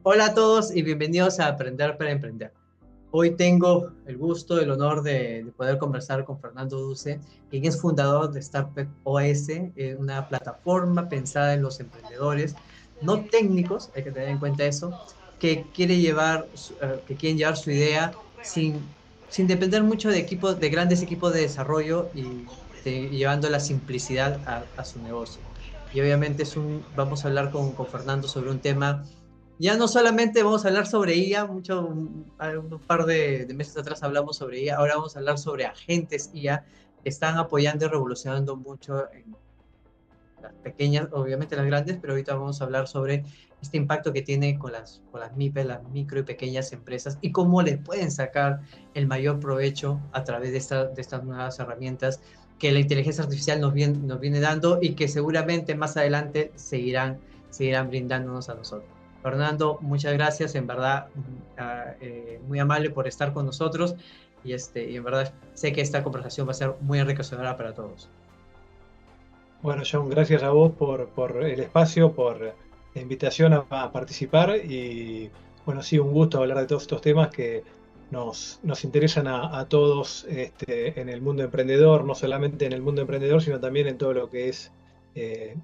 Hola a todos y bienvenidos a Aprender para Emprender. Hoy tengo el gusto, el honor de poder conversar con Fernando Duce, quien es fundador de Startup OS, una plataforma pensada en los emprendedores, no técnicos, hay que tener en cuenta eso, que quieren llevar su idea sin depender mucho de equipos, de grandes equipos de desarrollo y llevando la simplicidad a su negocio. Y obviamente vamos a hablar con Fernando sobre un tema. Ya no solamente vamos a hablar sobre IA, un par de meses atrás hablamos sobre IA, ahora vamos a hablar sobre agentes IA que están apoyando y revolucionando mucho en las pequeñas, obviamente las grandes, pero ahorita vamos a hablar sobre este impacto que tiene con las MIPE, las micro y pequeñas empresas, y cómo les pueden sacar el mayor provecho a través de estas nuevas herramientas que la inteligencia artificial nos viene dando y que seguramente más adelante seguirán brindándonos a nosotros. Fernando, muchas gracias, en verdad, muy amable por estar con nosotros y en verdad sé que esta conversación va a ser muy enriquecedora para todos. Bueno, John, gracias a vos por el espacio, por la invitación a participar y bueno, sí, un gusto hablar de todos estos temas que nos interesan a todos en el mundo emprendedor, no solamente en el mundo emprendedor, sino también en todo lo que es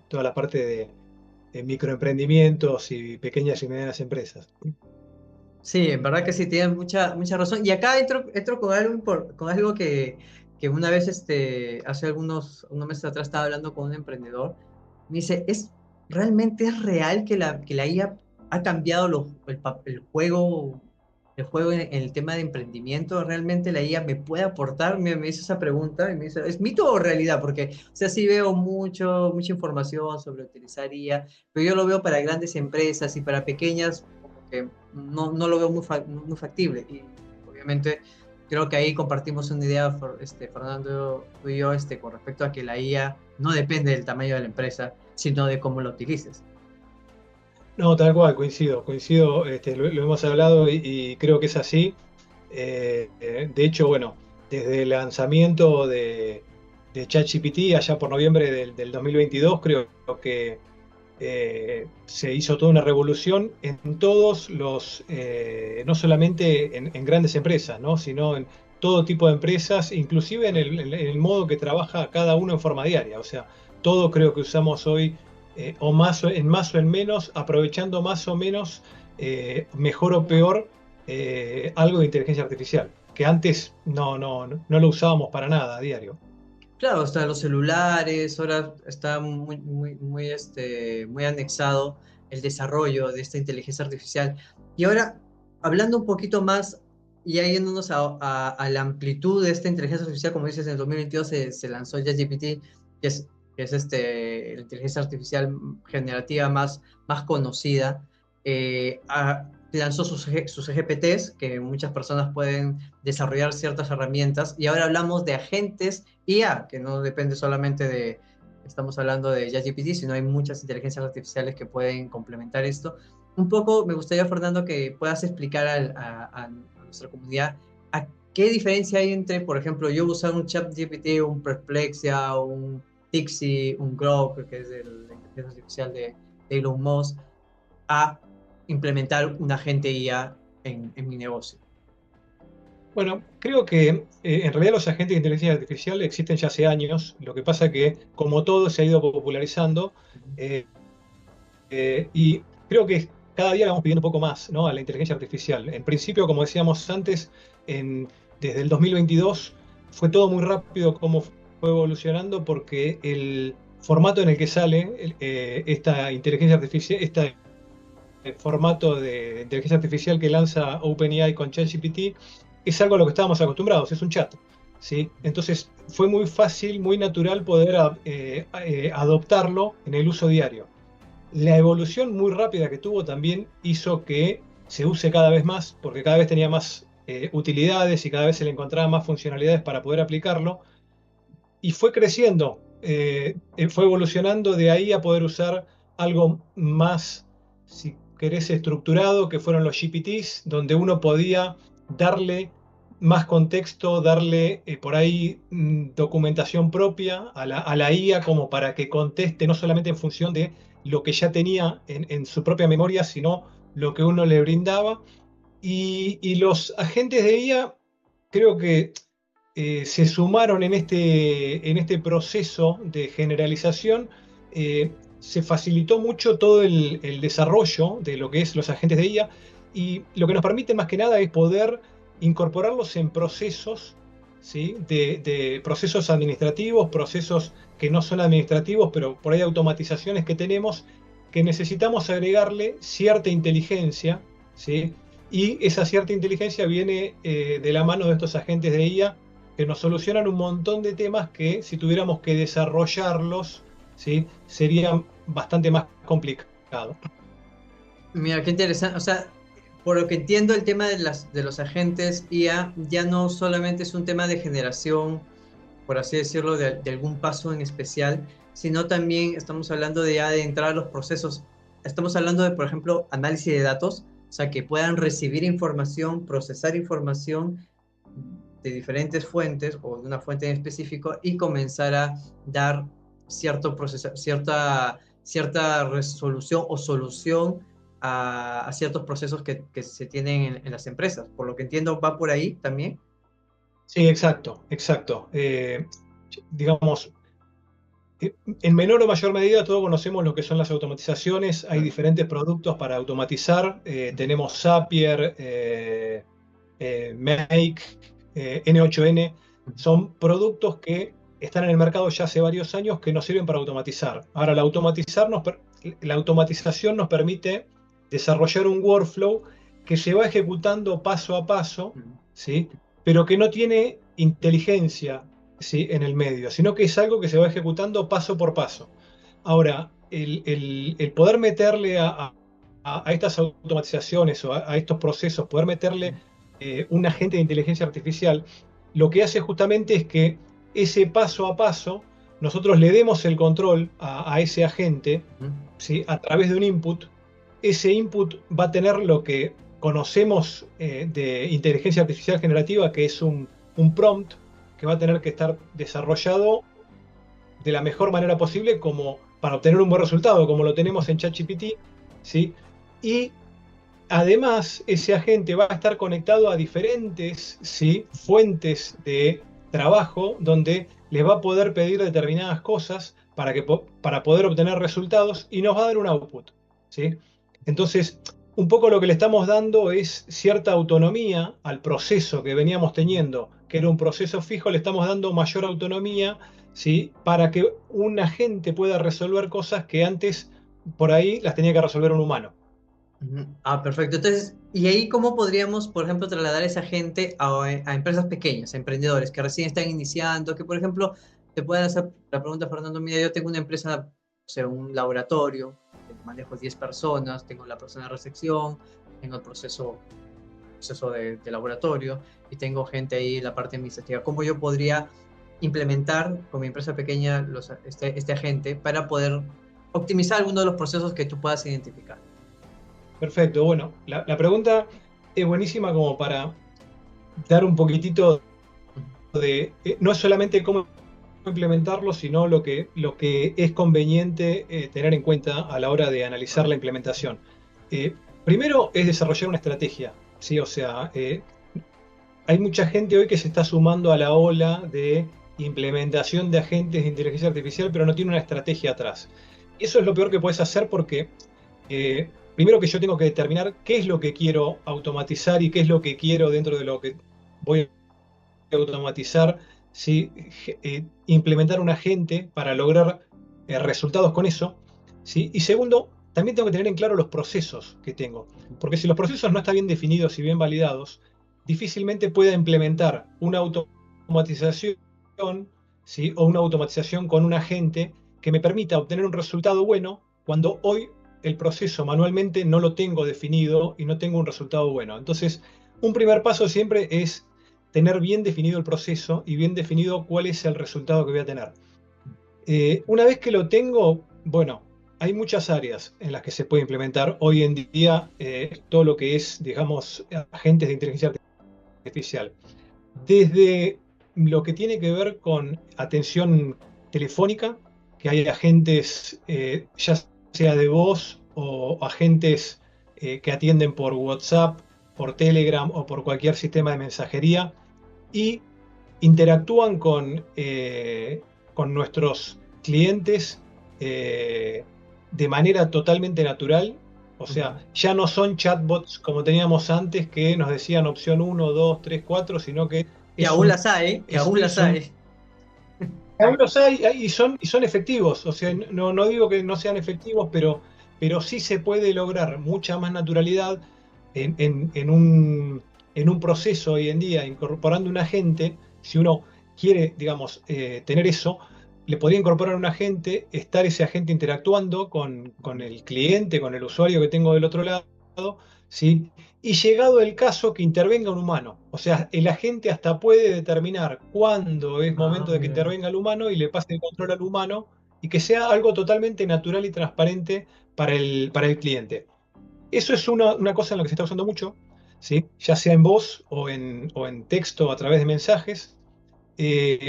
toda la parte de microemprendimientos y pequeñas y medianas empresas. Sí, en verdad que sí, tienes mucha razón. Y acá entro con algo que una vez, hace unos meses atrás estaba hablando con un emprendedor. Me dice, ¿realmente es real que la IA ha cambiado el juego en el tema de emprendimiento? ¿Realmente la IA me puede aportar? Me hizo esa pregunta y me dice, ¿es mito o realidad? Porque, o sea, sí veo mucha información sobre utilizar IA, pero yo lo veo para grandes empresas y para pequeñas como que no lo veo muy factible. Y obviamente creo que ahí compartimos una idea, Fernando, tú y yo, con respecto a que la IA no depende del tamaño de la empresa, sino de cómo lo utilices. No, tal cual, coincido, lo hemos hablado y creo que es así. De hecho, bueno, desde el lanzamiento de ChatGPT allá por noviembre del 2022, creo que se hizo toda una revolución en todos no solamente en grandes empresas, ¿no? Sino en todo tipo de empresas, inclusive en el modo que trabaja cada uno en forma diaria. O sea, todo creo que usamos hoy, en más o en menos, aprovechando más o menos, mejor o peor, algo de inteligencia artificial, que antes no lo usábamos para nada a diario. Claro, hasta los celulares, ahora está muy anexado el desarrollo de esta inteligencia artificial. Y ahora, hablando un poquito más y ya yéndonos a la amplitud de esta inteligencia artificial, como dices, en el 2022 se lanzó ChatGPT, que es la inteligencia artificial generativa más conocida. Lanzó sus GPTs, que muchas personas pueden desarrollar ciertas herramientas, y ahora hablamos de agentes IA, que no depende solamente estamos hablando de ChatGPT, sino hay muchas inteligencias artificiales que pueden complementar esto. Un poco me gustaría, Fernando, que puedas explicar a nuestra comunidad a qué diferencia hay entre, por ejemplo, yo usar un ChatGPT, un Perplexia, un Dixie, un Grok, que es la inteligencia artificial de Elon Musk, a implementar un agente IA en mi negocio. Bueno, creo que en realidad los agentes de inteligencia artificial existen ya hace años. Lo que pasa que, como todo, se ha ido popularizando eh, y creo que cada día le vamos pidiendo un poco más, ¿no? A la inteligencia artificial. En principio, como decíamos antes, desde el 2022 fue todo muy rápido cómo fue evolucionando porque el formato en el que sale esta inteligencia artificial, este formato de inteligencia artificial que lanza OpenAI con ChatGPT es algo a lo que estábamos acostumbrados, es un chat. ¿Sí? Entonces fue muy fácil, muy natural poder adoptarlo en el uso diario. La evolución muy rápida que tuvo también hizo que se use cada vez más, porque cada vez tenía más utilidades y cada vez se le encontraba más funcionalidades para poder aplicarlo. Y fue creciendo, fue evolucionando de ahí a poder usar algo más, si querés, estructurado, que fueron los GPTs, donde uno podía darle más contexto, darle por ahí documentación propia a la IA como para que conteste no solamente en función de lo que ya tenía en su propia memoria, sino lo que uno le brindaba. Y los agentes de IA creo que se sumaron en este proceso de generalización. Se facilitó mucho todo el desarrollo de lo que es los agentes de IA, y lo que nos permite más que nada es poder incorporarlos en procesos, ¿sí? De procesos administrativos, procesos que no son administrativos, pero por ahí automatizaciones que tenemos, que necesitamos agregarle cierta inteligencia, ¿sí? Y esa cierta inteligencia viene de la mano de estos agentes de IA que nos solucionan un montón de temas que, si tuviéramos que desarrollarlos, ¿sí? Sería bastante más complicado. Mira, qué interesante. O sea, por lo que entiendo, el tema de de los agentes IA ya no solamente es un tema de generación, por así decirlo, de algún paso en especial, sino también estamos hablando de ya de entrar a los procesos. Estamos hablando de, por ejemplo, análisis de datos, o sea, que puedan recibir información, procesar información de diferentes fuentes o de una fuente en específico y comenzar a dar cierta resolución o solución a ciertos procesos que se tienen en las empresas. Por lo que entiendo, va por ahí también. Sí, exacto, exacto. Digamos, en menor o mayor medida todos conocemos lo que son las automatizaciones. Hay Claro. diferentes productos para automatizar. Tenemos Zapier, Make, N8N. Son productos que están en el mercado ya hace varios años que nos sirven para automatizar. Ahora, la automatización nos permite desarrollar un workflow que se va ejecutando paso a paso, Ujú. ¿sí? Pero que no tiene inteligencia, ¿sí? En el medio, sino que es algo que se va ejecutando paso por paso. Ahora, el poder meterle a estas automatizaciones o a estos procesos, poder meterle un agente de inteligencia artificial, lo que hace justamente es que ese paso a paso nosotros le demos el control a ese agente, Ujú. ¿sí? A través de un input. Ese input va a tener lo que conocemos de inteligencia artificial generativa, que es un prompt que va a tener que estar desarrollado de la mejor manera posible como para obtener un buen resultado, como lo tenemos en ChatGPT, ¿sí? Y además, ese agente va a estar conectado a diferentes, ¿sí? Fuentes de trabajo donde les va a poder pedir determinadas cosas para poder obtener resultados, y nos va a dar un output, ¿sí? Entonces, un poco lo que le estamos dando es cierta autonomía al proceso que veníamos teniendo, que era un proceso fijo. Le estamos dando mayor autonomía, ¿sí? Para que un agente pueda resolver cosas que antes por ahí las tenía que resolver un humano. Ujú. Ah, perfecto. Entonces, ¿y ahí cómo podríamos, por ejemplo, trasladar esa gente a empresas pequeñas, a emprendedores que recién están iniciando, que, por ejemplo, te pueden hacer la pregunta, Fernando, mira, yo tengo una empresa, o sea, un laboratorio, manejo 10 personas, tengo la persona de recepción, tengo el proceso de laboratorio y tengo gente ahí en la parte administrativa. ¿Cómo yo podría implementar con mi empresa pequeña este agente para poder optimizar alguno de los procesos que tú puedas identificar? Perfecto, bueno, la pregunta es buenísima como para dar un poquitito de, no es solamente cómo implementarlo, sino lo que es conveniente tener en cuenta a la hora de analizar la implementación. Primero es desarrollar una estrategia, ¿sí? O sea, hay mucha gente hoy que se está sumando a la ola de implementación de agentes de inteligencia artificial, pero no tiene una estrategia atrás. Y eso es lo peor que puedes hacer porque primero que yo tengo que determinar qué es lo que quiero automatizar y qué es lo que quiero dentro de lo que voy a automatizar, ¿sí? Implementar un agente para lograr resultados con eso, ¿sí? Y segundo, también tengo que tener en claro los procesos que tengo, porque si los procesos no están bien definidos y bien validados, difícilmente pueda implementar una automatización, ¿sí? O una automatización con un agente que me permita obtener un resultado bueno cuando hoy el proceso manualmente no lo tengo definido y no tengo un resultado bueno. Entonces, un primer paso siempre es tener bien definido el proceso y bien definido cuál es el resultado que voy a tener. Una vez que lo tengo, bueno, hay muchas áreas en las que se puede implementar hoy en día todo lo que es, digamos, agentes de inteligencia artificial. Desde lo que tiene que ver con atención telefónica, que hay agentes ya sea de voz o agentes que atienden por WhatsApp, por Telegram o por cualquier sistema de mensajería y interactúan con nuestros clientes de manera totalmente natural. O sea, ya no son chatbots como teníamos antes que nos decían opción 1, 2, 3, 4, sino que Que es aún un, las hay, que es, aún las es un hay. aún los hay y son efectivos. O sea, no digo que no sean efectivos, pero sí se puede lograr mucha más naturalidad en un proceso hoy en día, incorporando un agente. Si uno quiere, digamos, tener eso, le podría incorporar un agente, estar ese agente interactuando con el cliente, con el usuario que tengo del otro lado, ¿sí? Y llegado el caso, que intervenga un humano. O sea, el agente hasta puede determinar cuándo es Ah, momento de que mira. intervenga el humano y le pase el control al humano y que sea algo totalmente natural y transparente para el cliente. Eso es una cosa en la que se está usando mucho, ¿sí? Ya sea en voz o en texto a través de mensajes.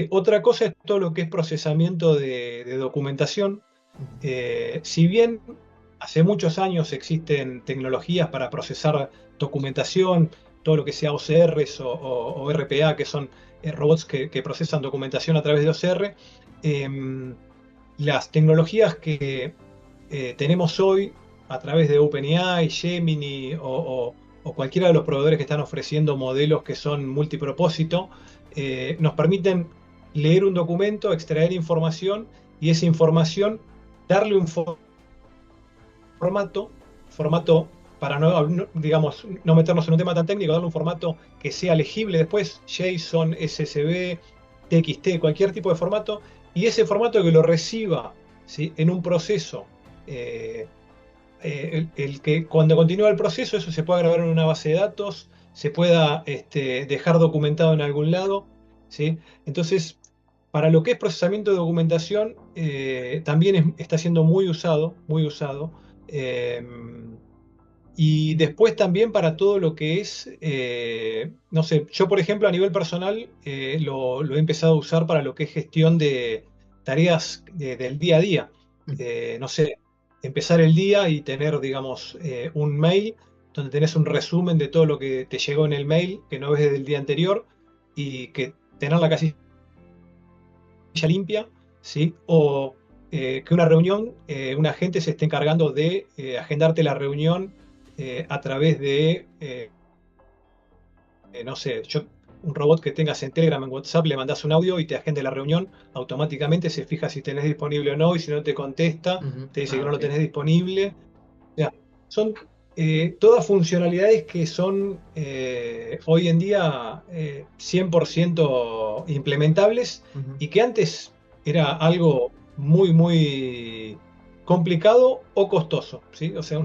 Otra cosa es todo lo que es procesamiento de documentación. Si bien hace muchos años existen tecnologías para procesar documentación, todo lo que sea OCRs o RPA, que son robots que procesan documentación a través de OCR, las tecnologías que tenemos hoy a través de OpenAI, Gemini o cualquiera de los proveedores que están ofreciendo modelos que son multipropósito, nos permiten leer un documento, extraer información y esa información darle un formato para digamos, no meternos en un tema tan técnico, darle un formato que sea legible después, JSON, SSB, TXT, cualquier tipo de formato, y ese formato que lo reciba, ¿sí?, en un proceso, el que cuando continúa el proceso eso se pueda grabar en una base de datos, se pueda dejar documentado en algún lado, ¿sí? Entonces, para lo que es procesamiento de documentación, también está siendo muy usado, muy usado. eh, y después también para todo lo que es, no sé, yo por ejemplo a nivel personal lo he empezado a usar para lo que es gestión de tareas del día a día. No sé, empezar el día y tener, digamos, un mail donde tenés un resumen de todo lo que te llegó en el mail que no ves desde el día anterior y que tener la casilla limpia, ¿sí? O que una reunión, un agente se esté encargando de agendarte la reunión a través de, no sé, un robot que tengas en Telegram, en WhatsApp, le mandas un audio y te agende la reunión, automáticamente se fija si tenés disponible o no, y si no te contesta, Ujú. te dice que Ah, no lo ok. tenés disponible. O sea, son todas funcionalidades que son hoy en día 100% implementables Ujú. y que antes era algo muy, muy complicado o costoso, ¿sí? O sea,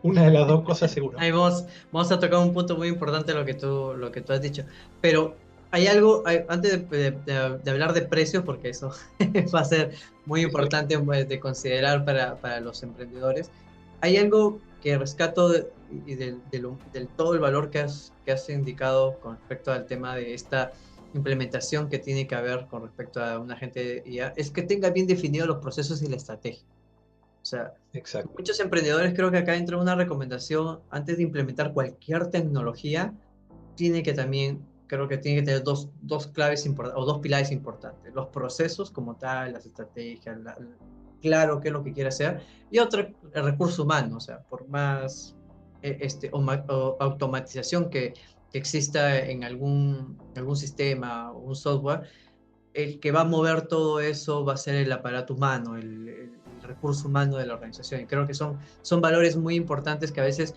una de las dos cosas seguro. Ahí vamos a tocar un punto muy importante lo que tú has dicho. Pero hay algo, antes de hablar de precios, porque eso va a ser muy Sí, sí. importante de considerar para los emprendedores, hay algo que rescato y del todo el valor que has indicado con respecto al tema de esta implementación que tiene que haber con respecto a un agente de IA, es que tenga bien definidos los procesos y la estrategia. O sea, Exacto. muchos emprendedores creo que acá entra una recomendación antes de implementar cualquier tecnología, tiene que también, creo que tiene que tener dos claves importantes o dos pilares importantes, los procesos como tal, las estrategias, claro qué es lo que quiere hacer, y otro, el recurso humano, o sea, por más o automatización que exista en algún sistema o un software, el que va a mover todo eso va a ser el aparato humano, el recurso humano de la organización. Y creo que son valores muy importantes que a veces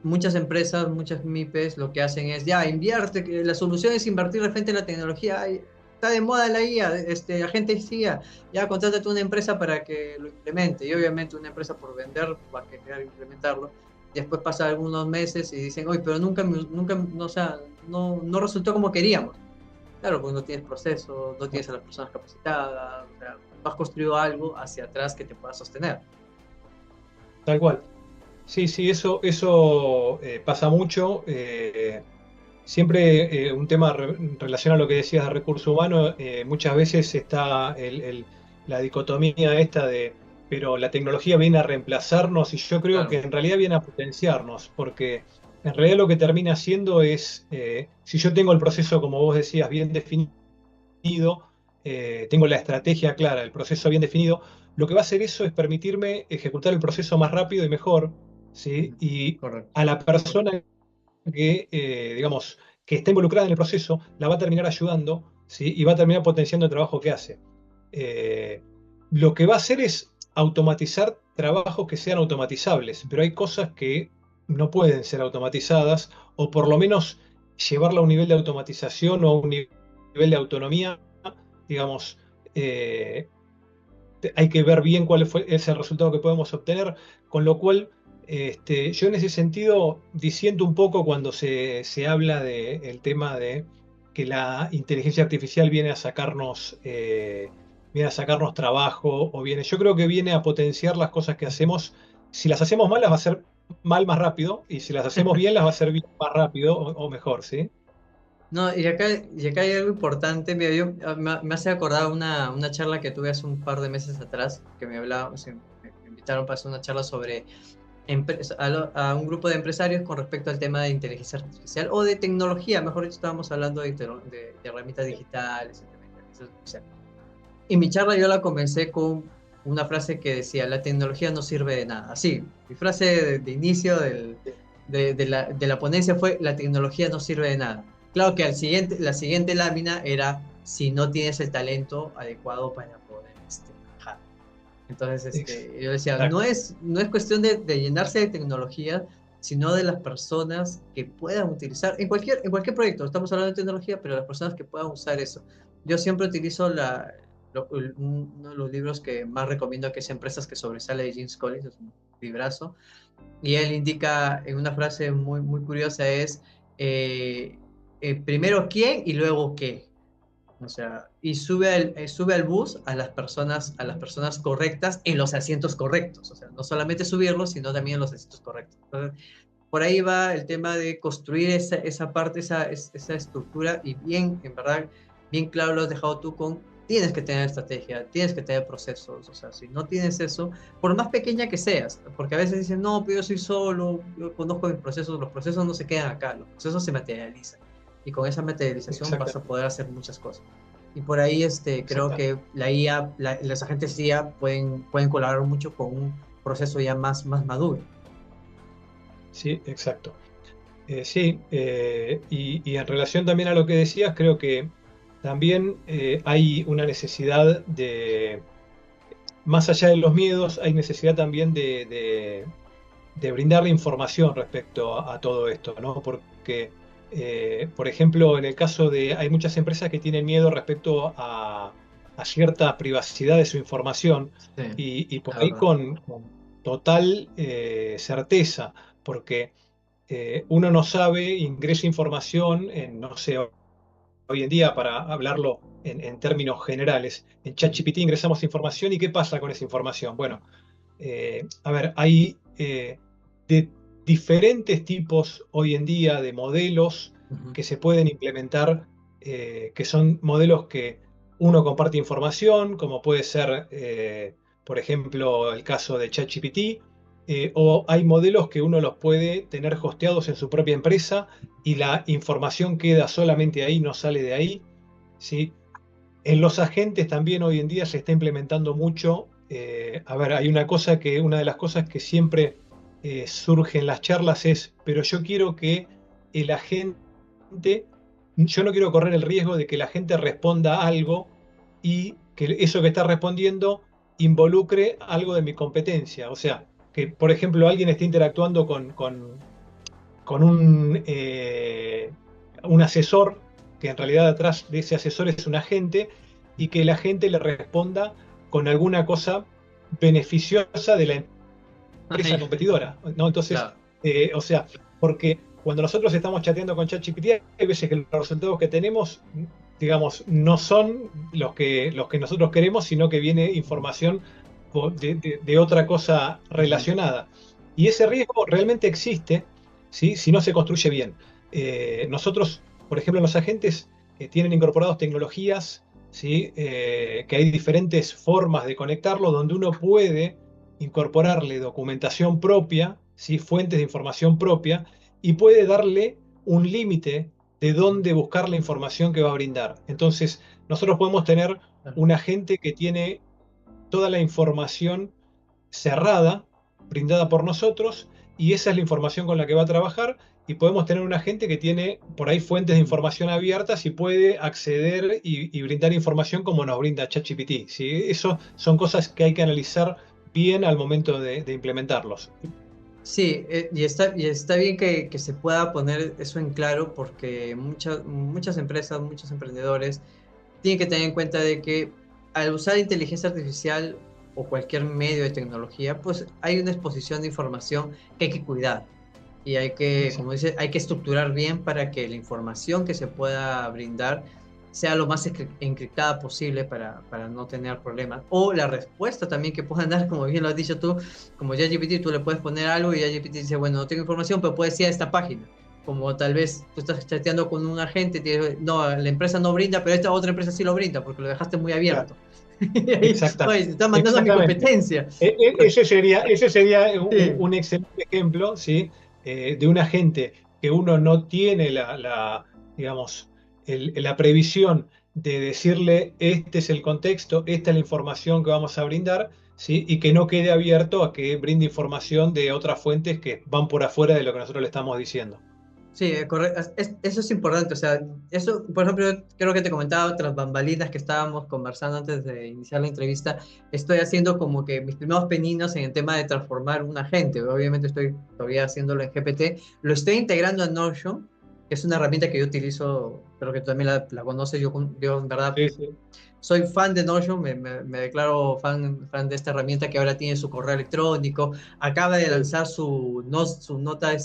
muchas empresas, muchas MIPES lo que hacen es, ya, invierte, que la solución es invertir de frente en la tecnología. Ay, está de moda la IA, la gente decía, ya, contrátate una empresa para que lo implemente. Y obviamente una empresa por vender va a querer implementarlo. Después pasa algunos meses y dicen, oye, pero nunca, no, o sea, no resultó como queríamos. Claro, pues no tienes proceso, no tienes a las personas capacitadas, o sea, no has construido algo hacia atrás que te pueda sostener. Tal cual. Sí, sí, eso pasa mucho. Siempre un tema en relación a lo que decías de recurso humano, muchas veces está la dicotomía esta pero la tecnología viene a reemplazarnos y yo creo que Claro, en realidad viene a potenciarnos, porque en realidad lo que termina haciendo es, si yo tengo el proceso, como vos decías, bien definido, tengo la estrategia clara, el proceso bien definido, lo que va a hacer eso es permitirme ejecutar el proceso más rápido y mejor, ¿sí? ujú, Y correcto. a la persona que, digamos, que está involucrada en el proceso, la va a terminar ayudando, ¿sí? Y va a terminar potenciando el trabajo que hace. Eh, lo que va a hacer es automatizar trabajos que sean automatizables, pero hay cosas que no pueden ser automatizadas, o por lo menos llevarla a un nivel de automatización o a un nivel de autonomía, digamos, eh, hay que ver bien cuál es el resultado que podemos obtener, con lo cual yo en ese sentido disiento un poco cuando se habla del tema de que la inteligencia artificial viene a sacarnos trabajo, o viene, yo creo que viene a potenciar las cosas que hacemos. Si las hacemos mal, las va a hacer mal más rápido, y si las hacemos bien, las va a hacer bien más rápido o mejor, ¿sí? No, y acá hay algo importante, mira, me hace acordar una charla que tuve hace un par de meses atrás, que me hablaba, o sea, me invitaron para hacer una charla sobre a un grupo de empresarios con respecto al tema de inteligencia artificial o de tecnología, mejor dicho, estábamos hablando de herramientas digitales, de inteligencia artificial. Y mi charla yo la comencé con una frase que decía, la tecnología no sirve de nada. Así, mi frase de inicio de la ponencia fue, la tecnología no sirve de nada. Claro que la siguiente lámina era, si no tienes el talento adecuado para poder trabajar. Entonces, yo decía, Exacto. no es cuestión de llenarse de tecnología, sino de las personas que puedan utilizar, en cualquier proyecto, estamos hablando de tecnología, pero las personas que puedan usar eso. Yo siempre utilizo uno de los libros que más recomiendo, que es Empresas que sobresale, de James Collins, es un librazo, y él indica en una frase muy, muy curiosa, es primero quién y luego qué. O sea, y sube al bus a las personas correctas en los asientos correctos. O sea, no solamente subirlos, sino también en los asientos correctos. Entonces, por ahí va el tema de construir esa parte, esa estructura, y bien, en verdad, bien claro lo has dejado tú con, tienes que tener estrategia, tienes que tener procesos. O sea, si no tienes eso, por más pequeña que seas, porque a veces dicen, no, pero yo soy solo, yo conozco mis procesos, los procesos no se quedan acá, los procesos se materializan. Y con esa materialización vas a Exactamente. poder hacer muchas cosas. Y por ahí creo Exactamente. que la IA, los agentes IA pueden colaborar mucho con un proceso ya más maduro. Sí, exacto. Sí, y en relación también a lo que decías, creo que también hay una necesidad de, más allá de los miedos, hay necesidad también de brindarle información respecto a todo esto, ¿no? Porque, por ejemplo, en el caso de, hay muchas empresas que tienen miedo respecto a cierta privacidad de su información, Sí, y por la ahí verdad. con total certeza, porque uno no sabe, ingresa información en, no sé, hoy en día, para hablarlo en términos generales, en Ujú, ChatGPT ingresamos información y ¿qué pasa con esa información? Bueno, a ver, hay de diferentes tipos hoy en día de modelos ujú. que se pueden implementar, que son modelos que uno comparte información, como puede ser, por ejemplo, el caso de ChatGPT, o hay modelos que uno los puede tener hosteados en su propia empresa y la información queda solamente ahí, no sale de ahí, ¿sí? En los agentes también hoy en día se está implementando mucho. A ver, hay una de las cosas que siempre surge en las charlas es, pero yo quiero que el agente, yo no quiero correr el riesgo de que la gente responda algo y que eso que está respondiendo involucre algo de mi competencia. O sea, que por ejemplo alguien esté interactuando con un asesor, que en realidad detrás de ese asesor es un agente, y que el agente le responda con alguna cosa beneficiosa de la empresa competidora, ¿no? Entonces, Claro. o sea, porque cuando nosotros estamos chateando con ChatGPT, hay veces que los resultados que tenemos, digamos, no son los que nosotros queremos, sino que viene información de otra cosa Ujú. relacionada. Y ese riesgo realmente existe, ¿sí? Si no se construye bien. Nosotros, por ejemplo, los agentes tienen incorporados tecnologías, ¿sí? Que hay diferentes formas de conectarlo, donde uno puede incorporarle documentación propia, ¿sí? Fuentes de información propia, y puede darle un límite de dónde buscar la información que va a brindar. Entonces, nosotros podemos tener Claro. un agente que tiene toda la información cerrada, brindada por nosotros, y esa es la información con la que va a trabajar, y podemos tener un agente que tiene por ahí fuentes de información abiertas y puede acceder y brindar información como nos brinda ChatGPT, ¿sí? Eso son cosas que hay que analizar bien al momento de implementarlos. Sí, y está bien que se pueda poner eso en claro porque muchas empresas, muchos emprendedores tienen que tener en cuenta de que al usar inteligencia artificial o cualquier medio de tecnología, pues hay una exposición de información que hay que cuidar y hay que, Sí, como dice, hay que estructurar bien para que la información que se pueda brindar sea lo más encriptada posible para no tener problemas. O la respuesta también que puedan dar, como bien lo has dicho tú, como ChatGPT, tú le puedes poner algo y ChatGPT dice, bueno, no tengo información, pero puedes ir a esta página. Como tal vez tú estás chateando con un agente, te dice, no, la empresa no brinda, pero esta otra empresa sí lo brinda porque lo dejaste muy claro, abierto. Y ahí, oye, exactamente. se está mandando a mi Exactamente. competencia. Ese sería Sí, un excelente ejemplo, ¿sí? De un agente que uno no tiene digamos, la previsión de decirle este es el contexto, esta es la información que vamos a brindar, ¿sí? Y que no quede abierto a que brinde información de otras fuentes que van por afuera de lo que nosotros le estamos diciendo. sí, correcto. Eso es importante. O sea, eso, por ejemplo, yo creo que te comentaba otras bambalinas que estábamos conversando antes de iniciar la entrevista. Estoy haciendo como que mis primeros peninos en el tema de transformar un agente. Obviamente estoy todavía haciéndolo en GPT. Lo estoy integrando en Notion, que es una herramienta que yo utilizo, creo que tú también la conoces. Yo en verdad Sí, sí, soy fan de Notion, me declaro fan de esta herramienta que ahora tiene su correo electrónico, acaba de sí, lanzar su nota,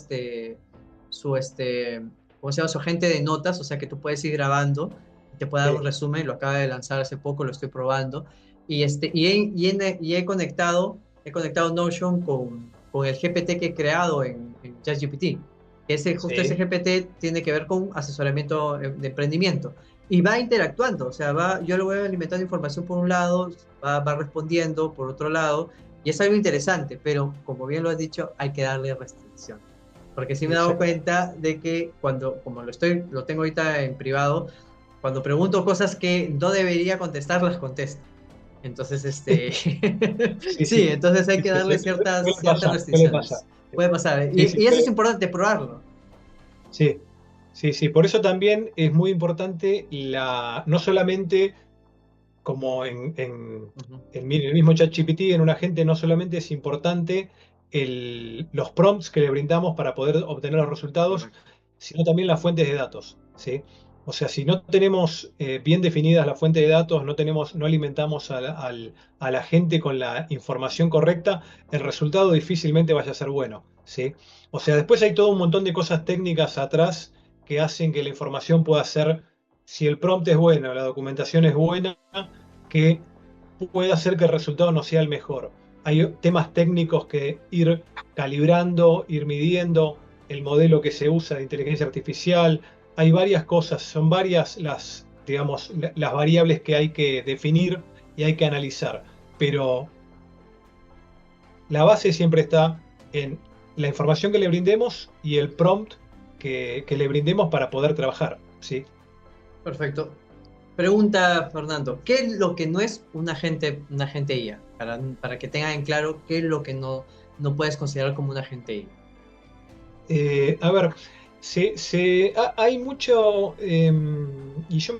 ¿cómo se llama? Su agente de notas, o sea que tú puedes ir grabando y te puede dar un sí, resumen, lo acaba de lanzar hace poco, lo estoy probando, he conectado Notion con el GPT que he creado en ChatGPT. Justo ese sí, GPT tiene que ver con asesoramiento de emprendimiento y va interactuando, o sea, yo le voy alimentando información por un lado, va respondiendo por otro lado, y es algo interesante, pero como bien lo has dicho, hay que darle restricción. Porque sí me he dado exactamente. cuenta de que como lo tengo ahorita en privado, cuando pregunto cosas que no debería contestar, las contesto. Entonces, Sí, sí, sí, entonces hay sí, que sí, darle suele ciertas pasar, suele pasar. restricciones. Puede pasar. Sí, sí, Y eso es importante, probarlo. sí, sí, sí. Por eso también es muy importante no solamente como Ujú. el mismo ChatGPT, en un agente no solamente es importante los prompts que le brindamos para poder obtener los resultados, Correcto. sino también las fuentes de datos, ¿sí? O sea, si no tenemos bien definidas las fuentes de datos, no alimentamos a la gente con la información correcta, el resultado difícilmente vaya a ser bueno, ¿sí? O sea, después hay todo un montón de cosas técnicas atrás que hacen que la información pueda ser, si el prompt es bueno, la documentación es buena, que puede hacer que el resultado no sea el mejor. Hay temas técnicos que ir calibrando, ir midiendo el modelo que se usa de inteligencia artificial. Hay varias cosas, son varias digamos, las variables que hay que definir y hay que analizar. Pero la base siempre está en la información que le brindemos y el prompt que le brindemos para poder trabajar, ¿sí? Perfecto. Pregunta Fernando, ¿qué es lo que no es un agente IA? Para que tengan en claro qué es lo que no puedes considerar como un agente IA. A ver, hay mucho, y yo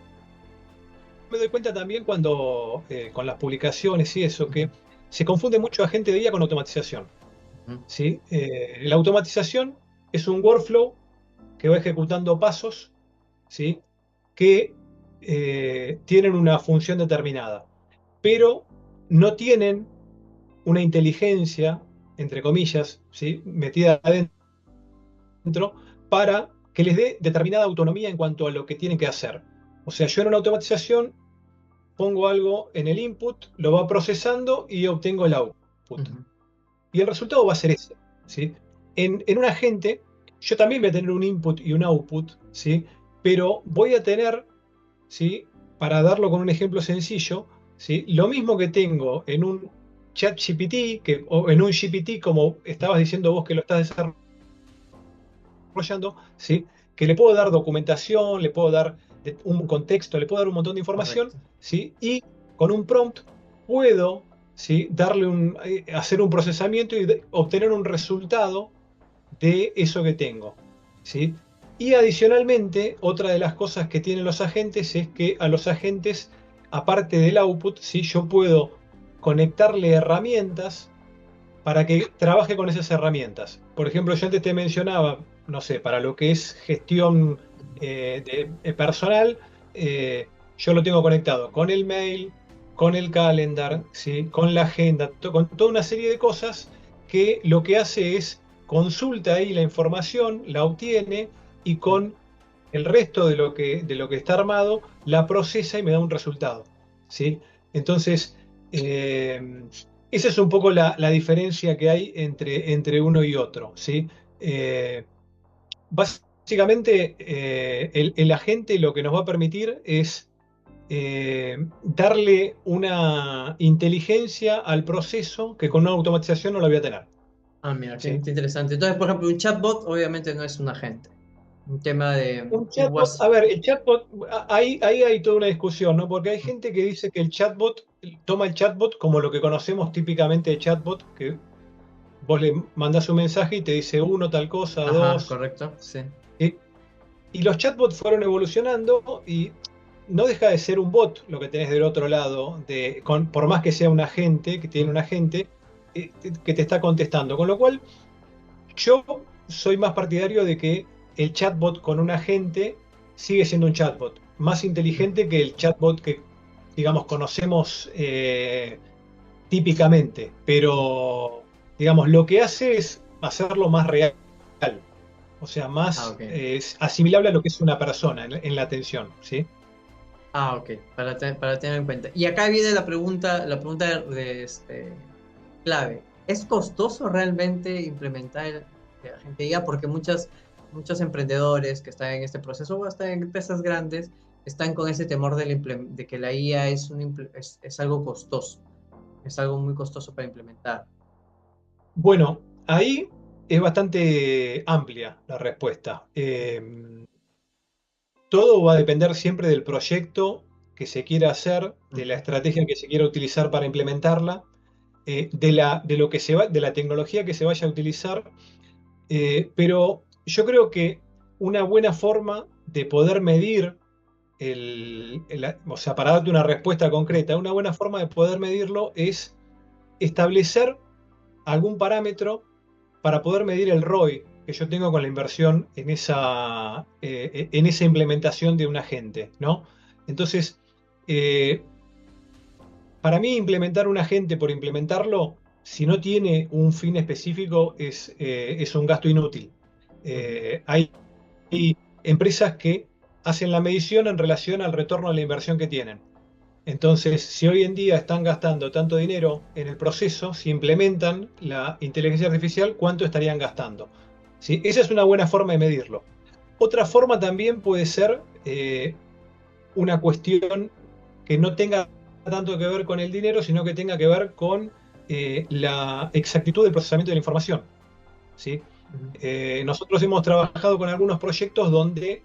me doy cuenta también cuando con las publicaciones y eso, Ujú, que se confunde mucho agente de IA con automatización, ujú, ¿sí? La automatización es un workflow que va ejecutando pasos, ¿sí? Que tienen una función determinada, pero no tienen una inteligencia, entre comillas, ¿sí? Metida adentro para que les dé determinada autonomía en cuanto a lo que tienen que hacer. O sea, yo en una automatización pongo algo en el input, lo va procesando y obtengo el output. ujú, Y el resultado va a ser ese, ¿sí? En un agente, yo también voy a tener un input y un output, ¿sí? Pero voy a tener, ¿sí? Para darlo con un ejemplo sencillo, ¿sí? Lo mismo que tengo en un ChatGPT, o en un GPT, como estabas diciendo vos que lo estás desarrollando, ¿sí? Que le puedo dar documentación, le puedo dar un contexto, le puedo dar un montón de información, Correcto. ¿sí? Y con un prompt puedo, ¿sí? Hacer un procesamiento y obtener un resultado de eso que tengo, ¿sí? Y adicionalmente, otra de las cosas que tienen los agentes es que a los agentes, aparte del output, ¿sí? Yo puedo conectarle herramientas para que trabaje con esas herramientas. Por ejemplo, yo antes te mencionaba, no sé, para lo que es gestión personal, yo lo tengo conectado con el mail, con el calendar, ¿sí? Con la agenda, con toda una serie de cosas que lo que hace es consulta ahí la información, la obtiene y con el resto de lo que está armado la procesa y me da un resultado, ¿sí? Entonces, esa es un poco la diferencia que hay entre uno y otro, ¿sí? Eh, Básicamente, el agente lo que nos va a permitir es darle una inteligencia al proceso que con una automatización no la voy a tener, Ah, mira, ¿sí? qué interesante. Entonces, por ejemplo, un chatbot obviamente no es un agente. Un tema de Un un chatbot, a ver, el chatbot, ahí hay toda una discusión, ¿no? Porque hay gente que dice que el chatbot toma el chatbot como lo que conocemos típicamente de chatbot, que vos le mandás un mensaje y te dice uno, tal cosa, Ajá, dos. correcto, sí. Y, y los chatbots fueron evolucionando y no deja de ser un bot lo que tenés del otro lado, por más que sea un agente, que tiene un agente, que te está contestando. Con lo cual, yo soy más partidario de que el chatbot con un agente sigue siendo un chatbot, más inteligente que el chatbot que, digamos, conocemos típicamente, pero, digamos, lo que hace es hacerlo más real, o sea, Ah, más ok. asimilable a lo que es una persona en la atención, ¿sí? Ah, ok, para tener en cuenta. Y acá viene la pregunta clave. ¿Es costoso realmente implementar el agente IA? Porque muchos emprendedores que están en este proceso o hasta en empresas grandes están con ese temor de que la IA es algo costoso, es algo muy costoso para implementar. Bueno, ahí es bastante amplia la respuesta. Todo va a depender siempre del proyecto que se quiera hacer, de la Ujú. estrategia que se quiera utilizar para implementarla, de lo que de la tecnología que se vaya a utilizar. Pero yo creo que una buena forma de poder medir o sea, para darte una respuesta concreta, una buena forma de poder medirlo es establecer algún parámetro para poder medir el ROI que yo tengo con la inversión en esa implementación de un agente, ¿no? Entonces, eh, para mí implementar un agente por implementarlo, si no tiene un fin específico, es un gasto inútil. Ujú. Hay empresas que hacen la medición en relación al retorno de la inversión que tienen. Entonces, si hoy en día están gastando tanto dinero en el proceso, si implementan la inteligencia artificial, ¿cuánto estarían gastando? ¿Sí? Esa es una buena forma de medirlo. Otra forma también puede ser una cuestión que no tenga tanto que ver con el dinero, sino que tenga que ver con la exactitud del procesamiento de la información, ¿sí? Ujú. Nosotros hemos trabajado con algunos proyectos donde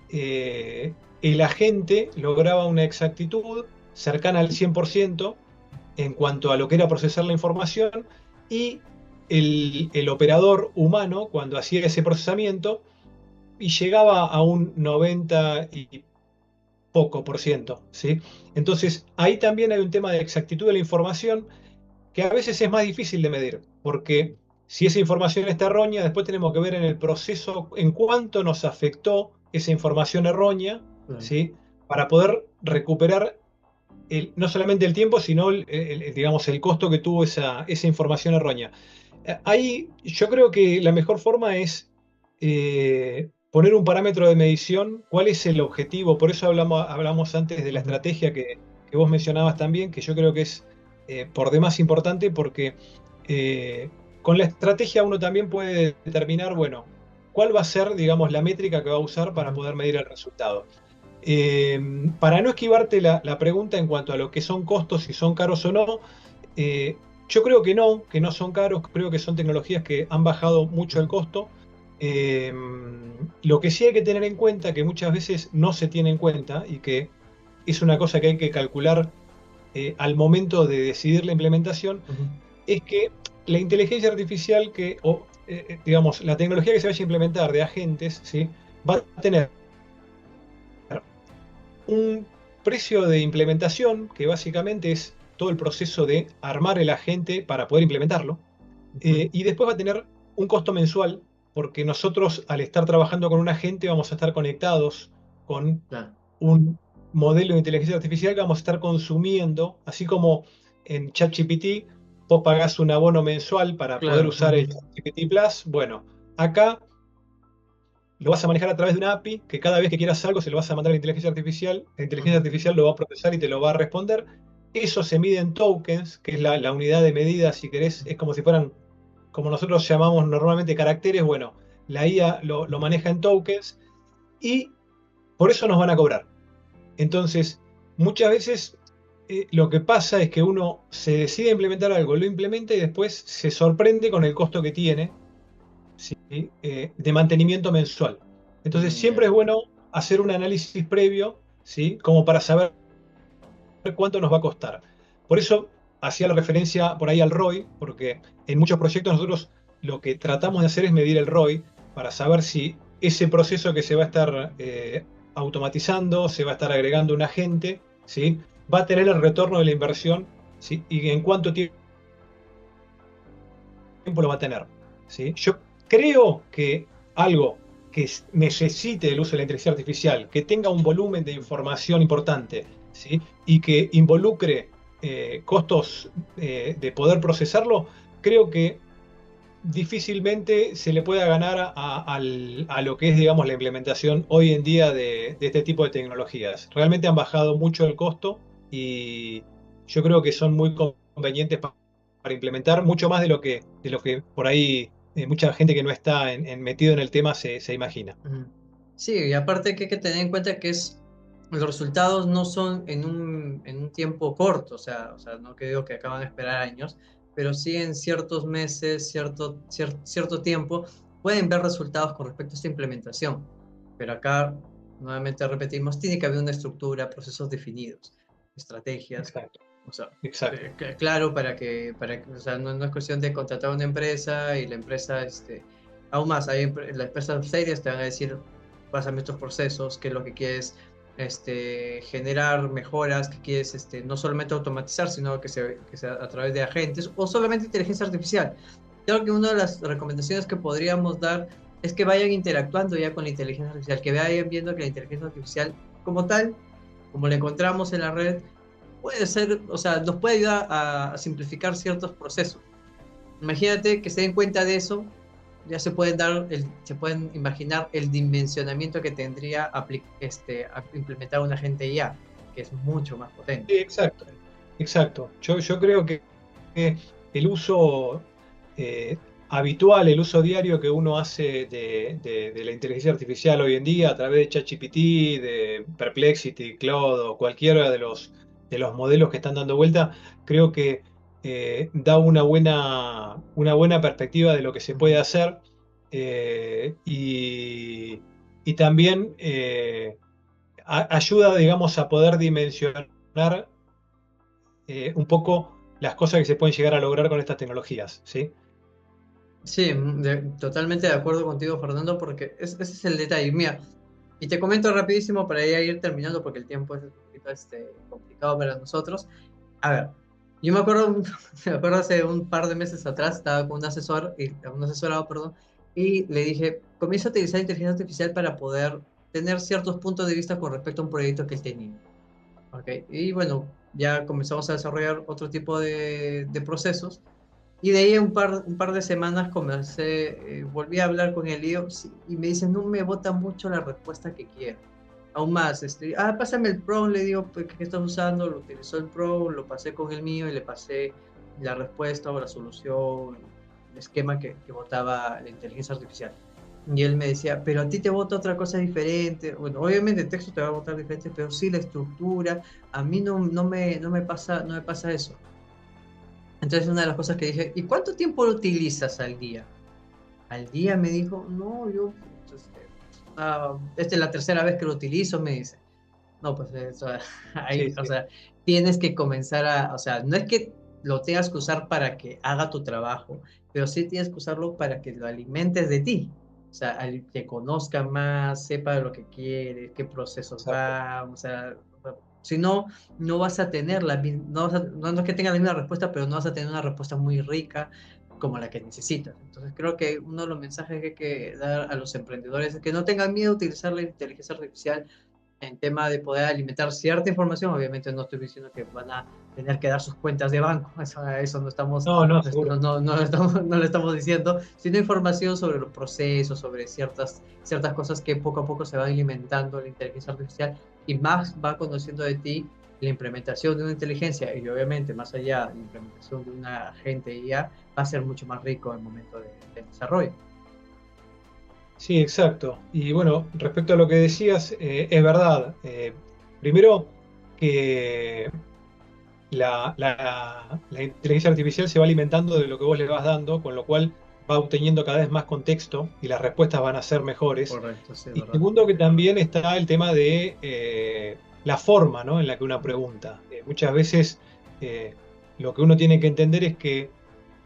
el agente lograba una exactitud cercana al 100% en cuanto a lo que era procesar la información y el operador humano, cuando hacía ese procesamiento, y llegaba a un 90 y poco por ciento, ¿sí? Entonces, ahí también hay un tema de exactitud de la información que a veces es más difícil de medir, porque si esa información está errónea, después tenemos que ver en el proceso en cuánto nos afectó esa información errónea, Claro. ¿sí? Para poder recuperar no solamente el tiempo, sino digamos, el costo que tuvo esa información errónea. Ahí yo creo que la mejor forma es poner un parámetro de medición, cuál es el objetivo. Por eso hablamos antes de la Ujú. estrategia que vos mencionabas también, que yo creo que es por demás importante porque con la estrategia uno también puede determinar, bueno, cuál va a ser, digamos, la métrica que va a usar para Ujú. poder medir el resultado. Eh, para no esquivarte la pregunta en cuanto a lo que son costos, si son caros o no, eh, Yo que no son caros, creo que son tecnologías que han bajado mucho el costo. Eh, lo que sí hay que tener en cuenta, que muchas veces no se tiene en cuenta y que es una cosa que hay que calcular al momento de decidir la implementación, Ujú. es que la inteligencia artificial digamos, la tecnología que se vaya a implementar de agentes, ¿sí? Va a tener un precio de implementación que básicamente es todo el proceso de armar el agente para poder implementarlo. Ujú. Y después va a tener un costo mensual, porque nosotros al estar trabajando con un agente vamos a estar conectados con Claro. un modelo de inteligencia artificial que vamos a estar consumiendo, así como en ChatGPT vos pagás un abono mensual para poder Claro. usar el Ujú. ChatGPT Plus. Bueno, acá lo vas a manejar a través de una API que cada vez que quieras algo se lo vas a mandar a la inteligencia Ujú. artificial lo va a procesar y te lo va a responder. Eso se mide en tokens, que es la unidad de medida, si querés, es como si fueran, como nosotros llamamos normalmente caracteres. Bueno, la IA lo maneja en tokens y por eso nos van a cobrar. Entonces, muchas veces lo que pasa es que uno se decide implementar algo, lo implementa y después se sorprende con el costo que tiene, ¿sí? De mantenimiento mensual. Entonces, siempre Ya. es bueno hacer un análisis previo, ¿sí? Como para saber cuánto nos va a costar. Por eso hacía la referencia por ahí al ROI, porque en muchos proyectos nosotros lo que tratamos de hacer es medir el ROI para saber si ese proceso que se va a estar automatizando, se va a estar agregando un agente, ¿sí? Va a tener el retorno de la inversión, ¿sí? Y en cuánto tiempo lo va a tener, ¿sí? Yo creo que algo que necesite el uso de la inteligencia artificial, que tenga un volumen de información importante, ¿sí? Y que involucre costos de poder procesarlo, creo que difícilmente se le pueda ganar a lo que es, digamos, la implementación hoy en día de este tipo de tecnologías. Realmente han bajado mucho el costo y yo creo que son muy convenientes para implementar, mucho más de lo que por ahí mucha gente que no está metido en el tema se imagina. Ujú. Sí, y aparte que hay que tener en cuenta que los resultados no son en un tiempo corto, o sea, no que digo que acaban de esperar años, pero sí en ciertos meses, cierto tiempo, pueden ver resultados con respecto a esta implementación. Pero acá, nuevamente repetimos, tiene que haber una estructura, procesos definidos, estrategias, Exacto, o sea, exacto. claro, o sea, no es cuestión de contratar a una empresa y la empresa, aún más, las empresas serias te van a decir, pásame estos procesos, qué es lo que quieres, generar mejoras, que quieres, no solamente automatizar, sino que sea a través de agentes o solamente inteligencia artificial. Creo que una de las recomendaciones que podríamos dar es que vayan interactuando ya con la inteligencia artificial, que vayan viendo que la inteligencia artificial como tal, como la encontramos en la red, puede ser, o sea, nos puede ayudar a simplificar ciertos procesos. Imagínate que se den cuenta de eso, ya se pueden imaginar el dimensionamiento que tendría a implementar un agente IA, que es mucho más potente. Sí, exacto, exacto. Yo creo que el uso habitual, el uso diario que uno hace de la inteligencia artificial hoy en día a través de ChatGPT, de Perplexity, Claude o cualquiera de los modelos que están dando vuelta, creo que da una buena perspectiva de lo que se puede Ujú. hacer y también ayuda, digamos, a poder dimensionar un poco las cosas que se pueden llegar a lograr con estas tecnologías, ¿sí? Sí, totalmente de acuerdo contigo, Fernando, porque ese es el detalle. Mira, y te comento rapidísimo para ya ir terminando, porque el tiempo es un poquito complicado para nosotros. A ver, yo me acuerdo, me acuerdo hace un par de meses atrás, estaba con un asesorado, perdón, y le dije, comienza a utilizar inteligencia artificial para poder tener ciertos puntos de vista con respecto a un proyecto que él tenía. ¿Ok? Y bueno, ya comenzamos a desarrollar otro tipo de procesos. Y de ahí un par de semanas volví a hablar con él y me dice, no me bota mucho la respuesta que quiero. Aún más, pásame el Pro, le digo, pues, ¿qué estás usando? Lo utilizó el Pro, lo pasé con el mío y le pasé la respuesta o la solución, el esquema que botaba la inteligencia artificial. Y él me decía, pero a ti te vota otra cosa diferente. Bueno, obviamente el texto te va a votar diferente, pero sí la estructura. A mí no me pasa eso. Entonces una de las cosas que dije, ¿y cuánto tiempo lo utilizas al día? Al día me dijo, no, yo, pues, esta es la tercera vez que lo utilizo, me dice. No, pues eso, Sí, ahí, o sí, sea, tienes que comenzar o sea, no es que lo tengas que usar para que haga tu trabajo, pero sí tienes que usarlo para que lo alimentes de ti. O sea, que conozca más, sepa lo que quiere, qué procesos exacto. va, o sea, si no, no vas a tener no es que tenga la misma respuesta, pero no vas a tener una respuesta muy rica como la que necesitas. Entonces creo que uno de los mensajes que hay que dar a los emprendedores es que no tengan miedo a utilizar la inteligencia artificial en tema de poder alimentar cierta información. Obviamente no estoy diciendo que van a tener que dar sus cuentas de banco, eso no estamos, No, no, seguro. no lo estamos, no lo estamos diciendo, sino información sobre los procesos, sobre ciertas cosas que poco a poco se van alimentando la inteligencia artificial y más va conociendo de ti la implementación de una inteligencia y obviamente más allá de la implementación de una agente IA va a ser mucho más rico en el momento de desarrollo. Sí, exacto. Y bueno, respecto a lo que decías, es verdad. Primero que la inteligencia artificial se va alimentando de lo que vos le vas dando, con lo cual va obteniendo cada vez más contexto y las respuestas van a ser mejores. Correcto, sí, es Y verdad. segundo, que también está el tema de la forma, ¿no?, en la que una pregunta. Muchas veces lo que uno tiene que entender es que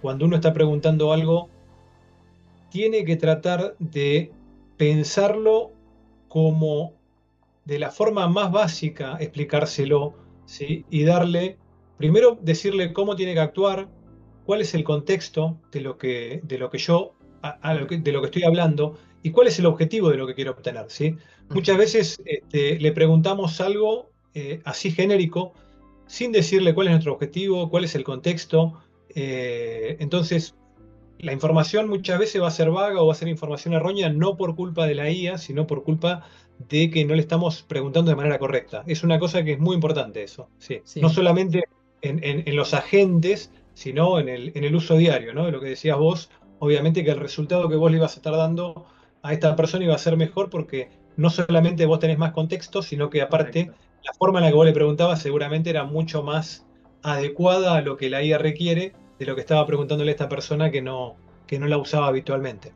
cuando uno está preguntando algo, tiene que tratar de pensarlo como de la forma más básica, explicárselo, ¿sí? Y darle, primero decirle cómo tiene que actuar, cuál es el contexto de lo que yo, de lo que estoy hablando, y cuál es el objetivo de lo que quiero obtener, ¿sí? Muchas Ujú. veces le preguntamos algo así genérico, sin decirle cuál es nuestro objetivo, cuál es el contexto. Entonces, la información muchas veces va a ser vaga o va a ser información errónea, no por culpa de la IA, sino por culpa de que no le estamos preguntando de manera correcta. Es una cosa que es muy importante eso, sí. No Sí, solamente en los agentes, sino en el uso diario, ¿no? De lo que decías vos, obviamente que el resultado que vos le ibas a estar dando a esta persona iba a ser mejor porque no solamente vos tenés más contexto, sino que aparte correcto. la forma en la que vos le preguntabas seguramente era mucho más adecuada a lo que la IA requiere de lo que estaba preguntándole a esta persona que no la usaba habitualmente.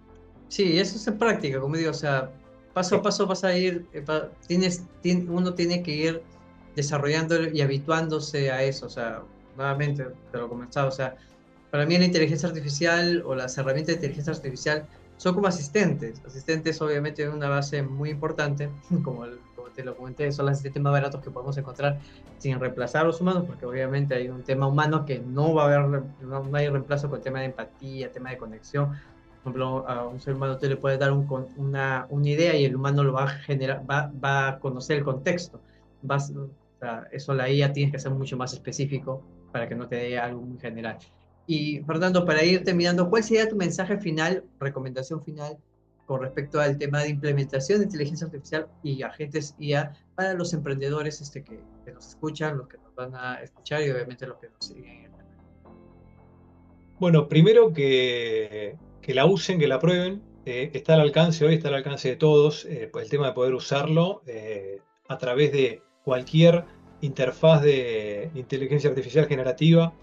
Sí, eso es en práctica, como digo, o sea, paso a Sí, paso vas a ir, uno tiene que ir desarrollando y habituándose a eso, o sea, nuevamente te lo comentaba, o sea, para mí la inteligencia artificial o las herramientas de inteligencia artificial son como asistentes, asistentes obviamente de una base muy importante, como te lo comenté, son los asistentes más baratos que podemos encontrar sin reemplazar a los humanos, porque obviamente hay un tema humano que no va a haber, no hay reemplazo con el tema de empatía, tema de conexión. Por ejemplo, a un ser humano tú le puedes dar una idea y el humano lo va a generar, va a conocer el contexto. O sea, eso la IA tienes que ser mucho más específico para que no te dé algo muy general. Y Fernando, para ir terminando, ¿cuál sería tu mensaje final, recomendación final con respecto al tema de implementación de inteligencia artificial y agentes IA para los emprendedores que nos escuchan, los que nos van a escuchar y obviamente los que nos siguen en el canal? bueno, primero que la usen, que la prueben. Está al alcance, hoy está al alcance de todos, pues el tema de poder usarlo a través de cualquier interfaz de inteligencia artificial generativa,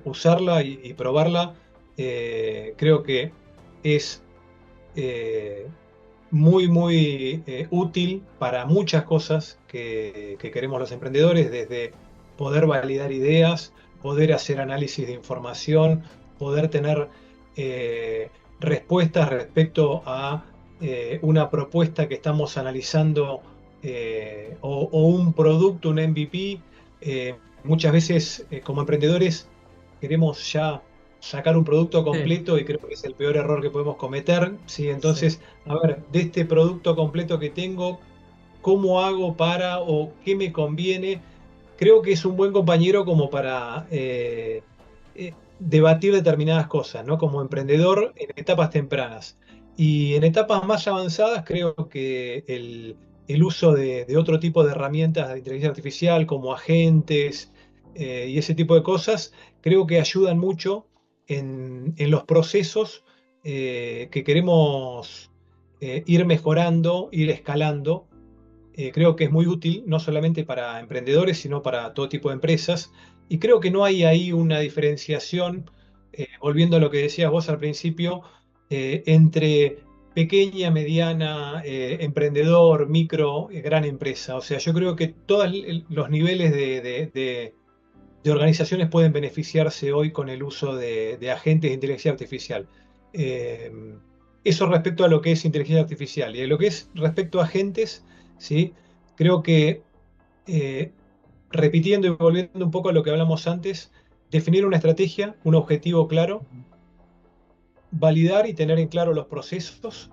usarla y probarla, creo que es eh, muy útil para muchas cosas que queremos los emprendedores, desde poder validar ideas, poder hacer análisis de información, poder tener respuestas respecto a una propuesta que estamos analizando o un producto, un MVP. Muchas veces como emprendedores queremos ya sacar un producto Sí, completo y creo que es el peor error que podemos cometer. ¿Sí? sí, Entonces, a ver, de este producto completo que tengo, ¿cómo hago para o qué me conviene? Creo que es un buen compañero como para debatir determinadas cosas, ¿no? Como emprendedor en etapas tempranas. Y en etapas más avanzadas creo que el uso de otro tipo de herramientas de inteligencia artificial como agentes y ese tipo de cosas, creo que ayudan mucho en los procesos que queremos ir mejorando, ir escalando. Creo que es muy útil, no solamente para emprendedores, sino para todo tipo de empresas. y creo que no hay ahí una diferenciación, volviendo a lo que decías vos al principio, entre pequeña, mediana, emprendedor, micro, gran empresa. O sea, yo creo que todos los niveles de organizaciones pueden beneficiarse hoy con el uso de agentes de inteligencia artificial. Eh, Eso respecto a lo que es inteligencia artificial. Y a lo que es respecto a agentes, ¿sí? Creo que, eh, repitiendo y volviendo un poco a lo que hablamos antes, definir una estrategia, un objetivo claro, validar y tener en claro los procesos,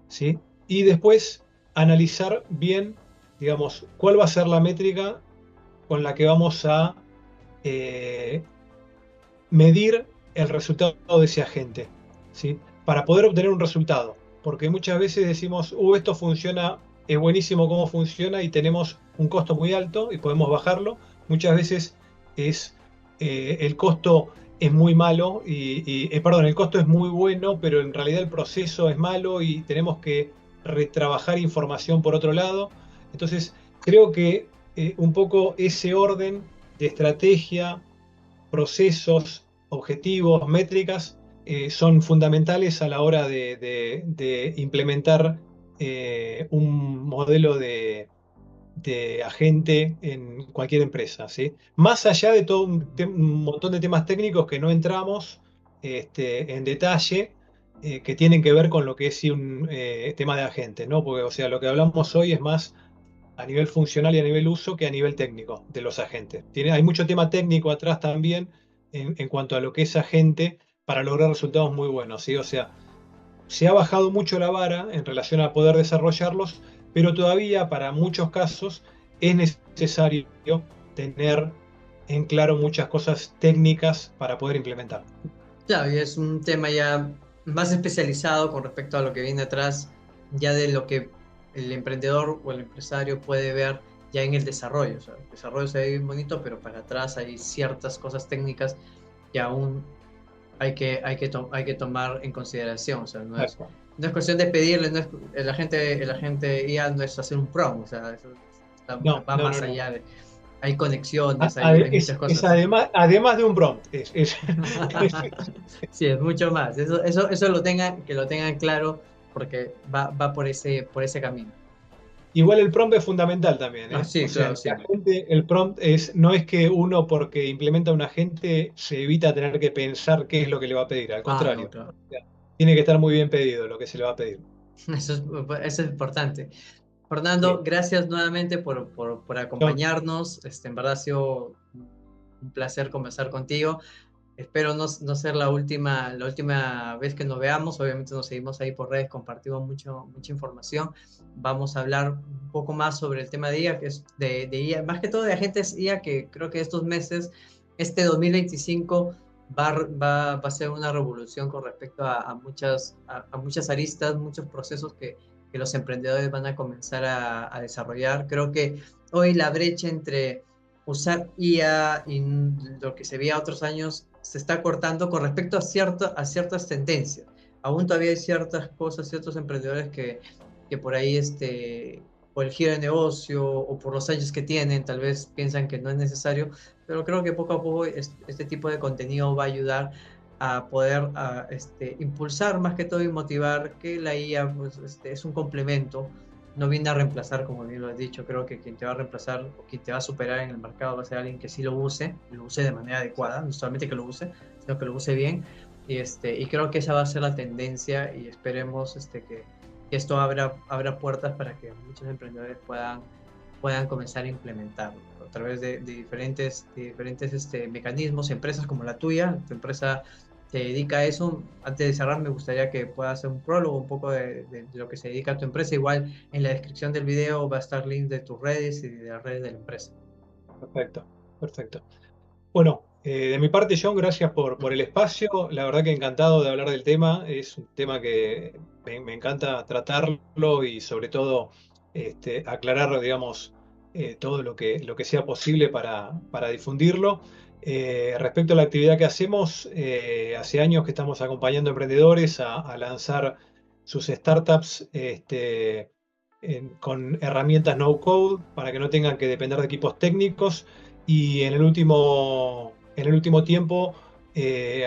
¿sí? Y después analizar bien, digamos, cuál va a ser la métrica con la que vamos a eh, medir el resultado de ese agente, ¿sí? Para poder obtener un resultado. Porque muchas veces decimos, esto funciona, es buenísimo cómo funciona y tenemos un costo muy alto y podemos bajarlo. Muchas veces es el costo es muy malo perdón, el costo es muy bueno, pero en realidad el proceso es malo y tenemos que retrabajar información por otro lado. Entonces, creo que un poco ese orden de estrategia, procesos, objetivos, métricas, son fundamentales a la hora de implementar un modelo de agente en cualquier empresa, ¿sí? Más allá de todo un montón de temas técnicos que no entramos en detalle, que tienen que ver con lo que es sí, un tema de agente, ¿no? Porque, o sea, lo que hablamos hoy es más a nivel funcional y a nivel uso que a nivel técnico de los agentes. Hay mucho tema técnico atrás también en cuanto a lo que es agente para lograr resultados muy buenos, ¿sí? O sea, se ha bajado mucho la vara en relación a poder desarrollarlos, pero todavía para muchos casos es necesario tener en claro muchas cosas técnicas para poder implementar. Claro, y es un tema ya más especializado con respecto a lo que viene atrás, ya de lo que el emprendedor o el empresario puede ver ya en el desarrollo. O sea, el desarrollo se ve bien bonito, pero para atrás hay ciertas cosas técnicas que aún hay que tomar en consideración. O sea, no es cuestión de pedirle, no es, el agente IA no es hacer un prompt, o sea, eso No, va no, no, más no. allá de, hay conexiones, hay muchas Es cosas. además de un prompt. Sí, es mucho más. Eso que lo tengan claro porque va por ese camino. Igual el prompt es fundamental también, Ah, ¿eh? sí, O sea, claro, el sí. agente, el prompt no es que uno porque implementa un agente se evita tener que pensar qué es lo que le va a pedir, al Ah, no, contrario. claro. O sea, tiene que estar muy bien pedido lo que se le va a pedir. Eso es importante. Sí. Fernando, gracias nuevamente por John, acompañarnos. En verdad ha sido un placer conversar contigo. Espero no ser la última vez que nos veamos. Obviamente nos seguimos ahí por redes, compartimos mucha información. Vamos a hablar un poco más sobre el tema de IA, que es de IA, más que todo de agentes IA, que creo que estos meses, este 2025, va a ser una revolución con respecto a muchas aristas, muchos procesos que los emprendedores van a comenzar a desarrollar. Creo que hoy la brecha entre usar IA y lo que se veía otros años se está cortando con respecto a ciertas tendencias. Aún todavía hay ciertas cosas, ciertos emprendedores que por ahí, por el giro de negocio o por los años que tienen, tal vez piensan que no es necesario, pero creo que poco a poco este tipo de contenido va a ayudar a poder impulsar más que todo y motivar que la IA pues, es un complemento, no viene a reemplazar, como bien lo has dicho. Creo que quien te va a reemplazar o quien te va a superar en el mercado va a ser alguien que sí lo use de manera adecuada, no solamente que lo use, sino que lo use bien. Y creo que esa va a ser la tendencia y esperemos que esto abra puertas para que muchos emprendedores puedan comenzar a implementarlo a través de diferentes mecanismos, empresas como la tuya. Tu empresa se dedica a eso. Antes de cerrar, me gustaría que puedas hacer un prólogo, un poco de lo que se dedica a tu empresa. Igual en la descripción del video va a estar link de tus redes y de las redes de la empresa. perfecto, perfecto. Bueno, de mi parte, John, gracias por el espacio. La verdad que encantado de hablar del tema. Es un tema que me encanta tratarlo y sobre todo aclarar, digamos, todo lo que sea posible para difundirlo. Respecto a la actividad que hacemos, hace años que estamos acompañando a emprendedores a lanzar sus startups con herramientas no code para que no tengan que depender de equipos técnicos y en el último tiempo,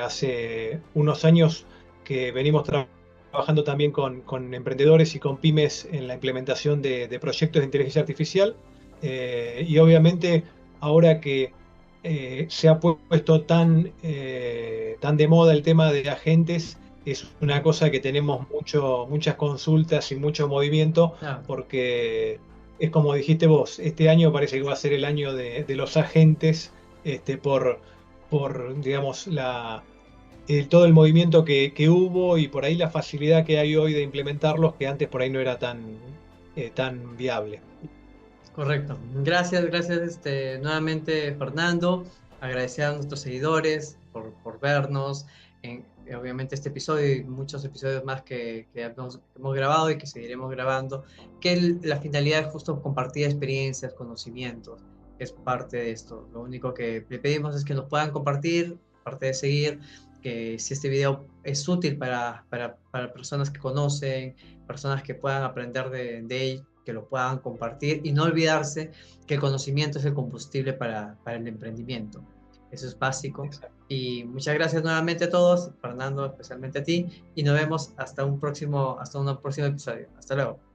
hace unos años que venimos trabajando también con emprendedores y con pymes en la implementación de proyectos de inteligencia artificial. Y obviamente ahora que se ha puesto tan de moda el tema de agentes, es una cosa que tenemos muchas consultas y mucho movimiento, Ah, porque es como dijiste vos, este año parece que va a ser el año de los agentes, por digamos, todo el movimiento que hubo y por ahí la facilidad que hay hoy de implementarlos, que antes por ahí no era tan viable. correcto. Gracias, gracias nuevamente, Fernando. Agradecer a nuestros seguidores por vernos en obviamente este episodio y muchos episodios más que hemos grabado y que seguiremos grabando, que la finalidad es justo compartir experiencias, conocimientos, es parte de esto. Lo único que le pedimos es que nos puedan compartir, aparte de seguir, que si este video es útil para personas que conocen, personas que puedan aprender de él, que lo puedan compartir y no olvidarse que el conocimiento es el combustible para el emprendimiento. Eso es básico. Y muchas gracias nuevamente a todos, Fernando, especialmente a ti, y nos vemos hasta un próximo episodio. Hasta luego.